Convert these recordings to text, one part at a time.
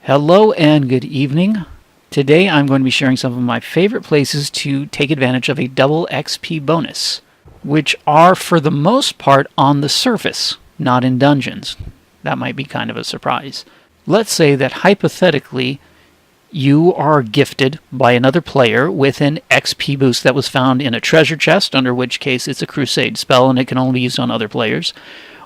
Hello and good evening. Today I'm going to be sharing some of my favorite places to take advantage of a double XP bonus, which are for the most part on the surface, not in dungeons. That might be kind of a surprise. Let's say that hypothetically you are gifted by another player with an XP boost that was found in a treasure chest, under which case it's a crusade spell and it can only be used on other players.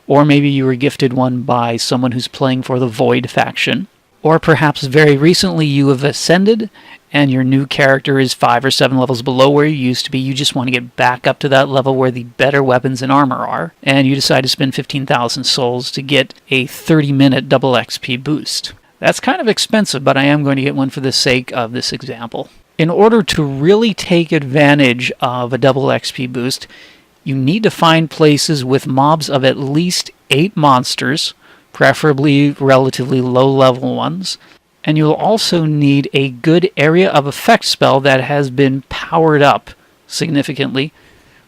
Or maybe you were gifted one by someone who's playing for the Void faction. Or perhaps very recently you have ascended and your new character is 5 or 7 levels below where you used to be. You just want to get back up to that level where the better weapons and armor are. And you decide to spend 15,000 souls to get a 30-minute double XP boost. That's kind of expensive, but I am going to get one for the sake of this example. In order to really take advantage of a double XP boost, you need to find places with mobs of at least 8 monsters, preferably relatively low-level ones. And you'll also need a good area of effect spell that has been powered up significantly,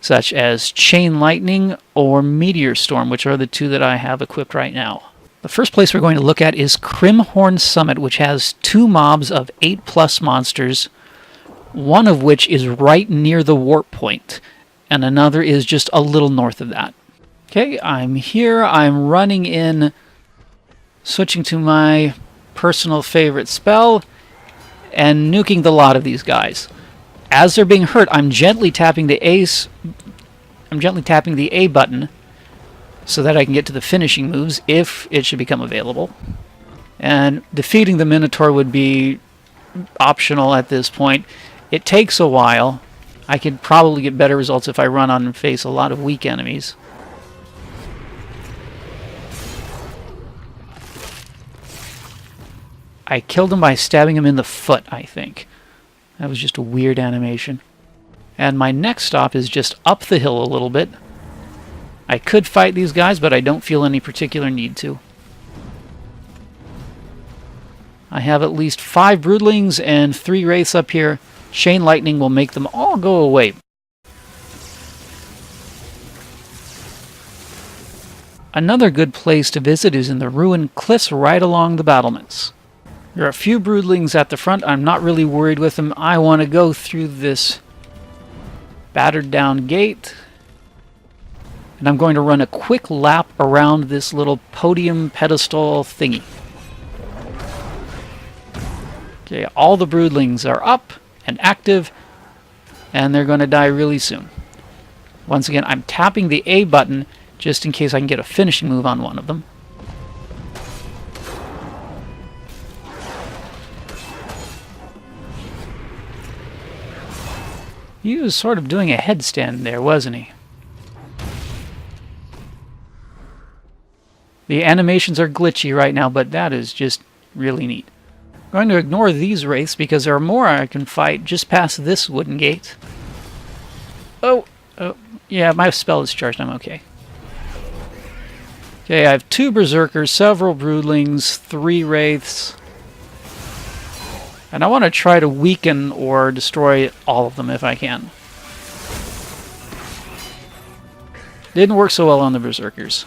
such as Chain Lightning or Meteor Storm, which are the two that I have equipped right now. The first place we're going to look at is Crimhorn Summit, which has 2 mobs of 8+ monsters, one of which is right near the warp point, and another is just a little north of that. Okay, I'm here, I'm running in, switching to my personal favorite spell, and nuking the lot of these guys. As they're being hurt, I'm gently tapping the A button so that I can get to the finishing moves if it should become available. And defeating the Minotaur would be optional at this point. It takes a while. I could probably get better results if I run on and face a lot of weak enemies. I killed him by stabbing him in the foot, I think. That was just a weird animation. And my next stop is just up the hill a little bit. I could fight these guys, but I don't feel any particular need to. I have at least 5 broodlings and 3 wraiths up here. Chain Lightning will make them all go away. Another good place to visit is in the ruined cliffs right along the battlements. There are a few broodlings at the front. I'm not really worried with them. I want to go through this battered down gate. And I'm going to run a quick lap around this little podium pedestal thingy. Okay, all the broodlings are up and active, and they're going to die really soon. Once again, I'm tapping the A button just in case I can get a finishing move on one of them. He was sort of doing a headstand there, wasn't he? The animations are glitchy right now, but that is just really neat. I'm going to ignore these wraiths because there are more I can fight just past this wooden gate. Oh, yeah, my spell is charged. I'm okay. Okay, I have 2 Berserkers, several Broodlings, 3 Wraiths. And I want to try to weaken or destroy all of them if I can. Didn't work so well on the Berserkers.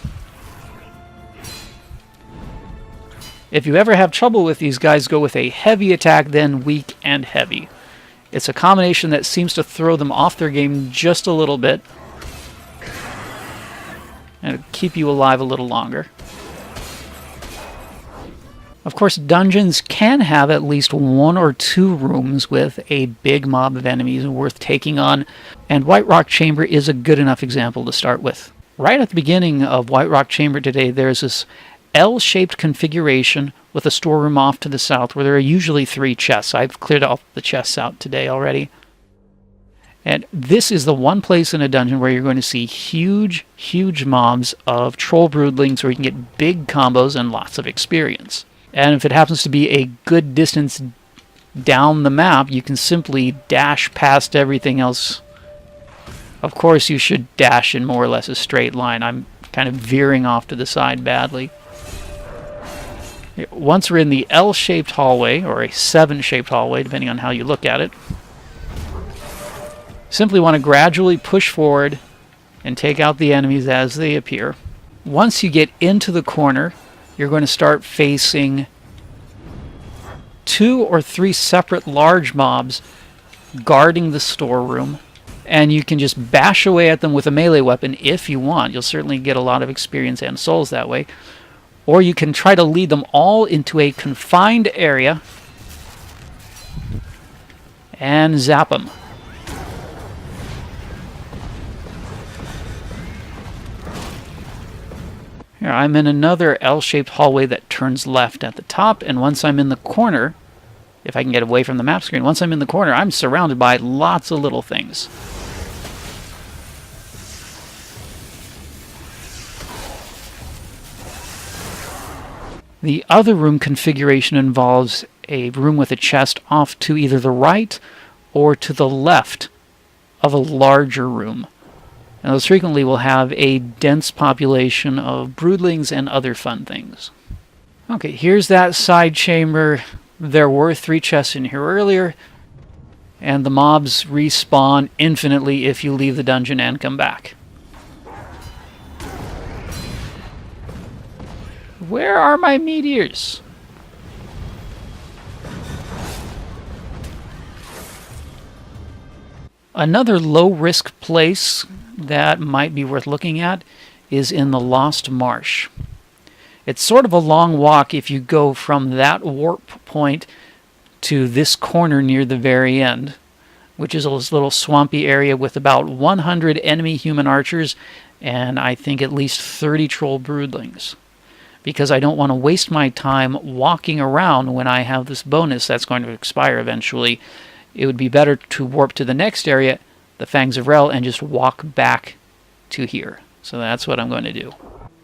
If you ever have trouble with these guys, go with a heavy attack, then weak and heavy. It's a combination that seems to throw them off their game just a little bit. And it'll keep you alive a little longer. Of course, dungeons can have at least 1 or 2 rooms with a big mob of enemies worth taking on, and White Rock Chamber is a good enough example to start with. Right at the beginning of White Rock Chamber today, there's this L-shaped configuration with a storeroom off to the south where there are usually 3 chests. I've cleared all the chests out today already. And this is the one place in a dungeon where you're going to see huge, huge mobs of troll broodlings where you can get big combos and lots of experience. And if it happens to be a good distance down the map, you can simply dash past everything else. Of course, you should dash in more or less a straight line. I'm kind of veering off to the side badly. Once we're in the L-shaped hallway, or a 7-shaped hallway, depending on how you look at it, simply want to gradually push forward and take out the enemies as they appear. Once you get into the corner, you're going to start facing 2 or 3 separate large mobs guarding the storeroom, and you can just bash away at them with a melee weapon if you want. You'll certainly get a lot of experience and souls that way. Or you can try to lead them all into a confined area and zap them. Here, I'm in another L-shaped hallway that turns left at the top, and once I'm in the corner, if I can get away from the map screen, once I'm in the corner, I'm surrounded by lots of little things. The other room configuration involves a room with a chest off to either the right or to the left of a larger room. And those frequently will have a dense population of broodlings and other fun things. Okay, here's that side chamber. There were 3 chests in here earlier, and the mobs respawn infinitely if you leave the dungeon and come back. Where are my meteors? Another low-risk place that might be worth looking at is in the Lost Marsh. It's sort of a long walk if you go from that warp point to this corner near the very end, which is a little swampy area with about 100 enemy human archers and I think at least 30 troll broodlings. Because I don't want to waste my time walking around when I have this bonus that's going to expire eventually. It would be better to warp to the next area, the Fangs of Rel, and just walk back to here. So that's what I'm going to do.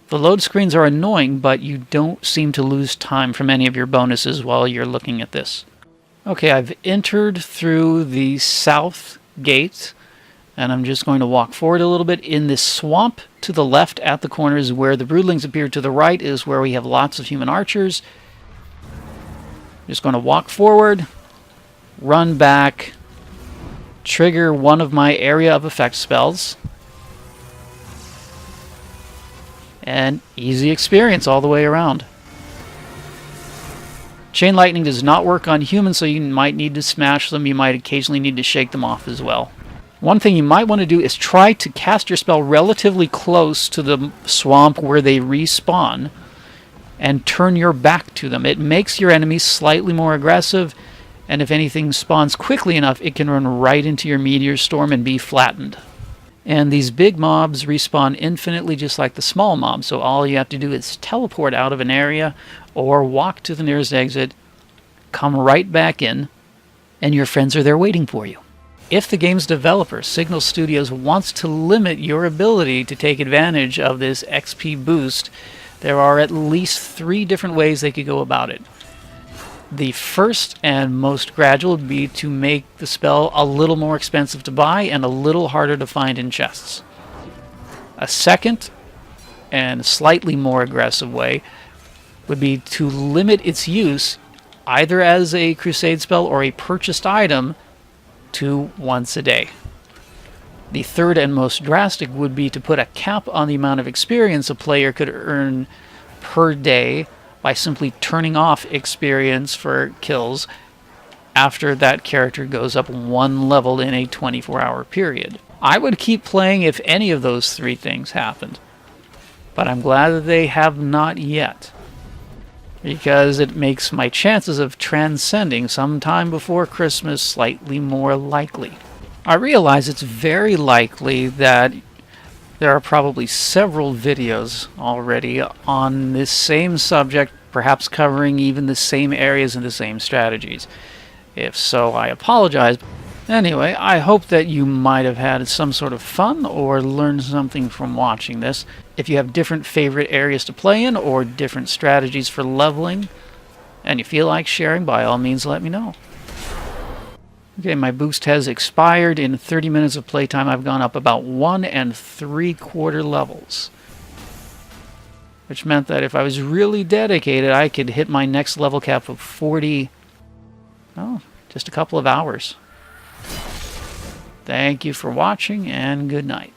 The load screens are annoying, but you don't seem to lose time from any of your bonuses while you're looking at this. Okay, I've entered through the south gate, and I'm just going to walk forward a little bit. In this swamp to the left at the corners where the broodlings appear, to the right is where we have lots of human archers. Just going to walk forward, run back, trigger one of my area of effect spells, and easy experience all the way around. Chain lightning does not work on humans, so you might need to smash them. You might occasionally need to shake them off as well. One thing you might want to do is try to cast your spell relatively close to the swamp where they respawn and turn your back to them. It makes your enemies slightly more aggressive, and if anything spawns quickly enough, it can run right into your meteor storm and be flattened. And these big mobs respawn infinitely just like the small mobs, so all you have to do is teleport out of an area or walk to the nearest exit, come right back in, and your friends are there waiting for you. If the game's developer, Signal Studios, wants to limit your ability to take advantage of this XP boost, there are at least 3 different ways they could go about it. The first and most gradual would be to make the spell a little more expensive to buy and a little harder to find in chests. A second and slightly more aggressive way would be to limit its use either as a crusade spell or a purchased item to once a day. The third and most drastic would be to put a cap on the amount of experience a player could earn per day by simply turning off experience for kills after that character goes up 1 level in a 24-hour period. I would keep playing if any of those 3 things happened, but I'm glad that they have not yet, because it makes my chances of transcending sometime before Christmas slightly more likely. I realize it's very likely that there are probably several videos already on this same subject, perhaps covering even the same areas and the same strategies. If so, I apologize. Anyway, I hope that you might have had some sort of fun or learned something from watching this. If you have different favorite areas to play in or different strategies for leveling, and you feel like sharing, by all means let me know. Okay, my boost has expired. In 30 minutes of playtime, I've gone up about 1 3/4 levels. Which meant that if I was really dedicated, I could hit my next level cap of 40, just a couple of hours. Thank you for watching, and good night.